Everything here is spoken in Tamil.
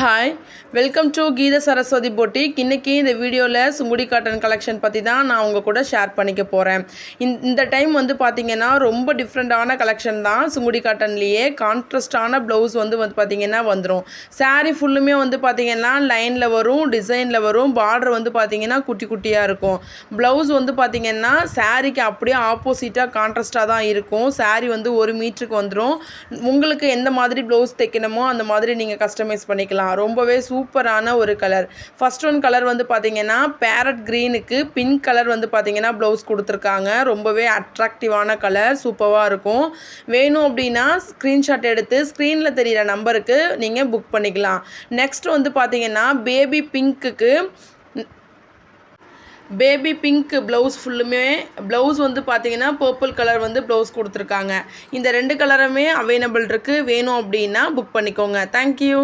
Hi, welcome to Geetha Saraswati boutique. இன்றைக்கி இந்த வீடியோவில் சுங்குடி காட்டன் கலெக்ஷன் பற்றி தான் நான் உங்கள் கூட ஷேர் பண்ணிக்க போகிறேன். இந்த டைம் வந்து பார்த்திங்கன்னா ரொம்ப டிஃப்ரெண்ட்டான கலெக்ஷன் தான். சுங்குடி காட்டன்லேயே கான்ட்ராஸ்டான ப்ளவுஸ் வந்து பார்த்திங்கன்னா வந்துடும். சாரீ ஃபுல்லுமே வந்து பார்த்திங்கன்னா லைனில் வரும், டிசைனில் வரும். பார்டர் வந்து பார்த்திங்கன்னா குட்டி குட்டியாக இருக்கும். ப்ளவுஸ் வந்து பார்த்திங்கன்னா சாரீக்கு அப்படியே ஆப்போசிட்டாக கான்ட்ராஸ்ட்டாக தான் இருக்கும். சாரீ வந்து 1 மீட்டருக்கு வந்துடும். உங்களுக்கு எந்த மாதிரி ப்ளவுஸ் தைக்கணுமோ அந்த மாதிரி நீங்கள் கஸ்டமைஸ் பண்ணிக்கலாம். ரொம்பவே சூப்பரான ஒரு கலர். ஃபர்ஸ்ட் ஒன் கலர் வந்து பார்த்தீங்கன்னா பேரட் க்ரீனுக்கு பிங்க் கலர் வந்து பார்த்தீங்கன்னா ப்ளவுஸ் கொடுத்துருக்காங்க. ரொம்பவே அட்ராக்டிவான கலர், சூப்பராக இருக்கும். வேணும் அப்படின்னா ஸ்க்ரீன்ஷாட் எடுத்து ஸ்க்ரீனில் தெரிகிற நம்பருக்கு நீங்கள் புக் பண்ணிக்கலாம். நெக்ஸ்ட் வந்து பார்த்தீங்கன்னா பேபி பிங்க் ப்ளவுஸ் ஃபுல்லுமே ப்ளவுஸ் வந்து பார்த்தீங்கன்னா பர்பிள் கலர் வந்து ப்ளவுஸ் கொடுத்துருக்காங்க. இந்த 2 கலருமே அவைலபிள் இருக்குது. வேணும் அப்படின்னா புக் பண்ணிக்கோங்க. தேங்க்யூ.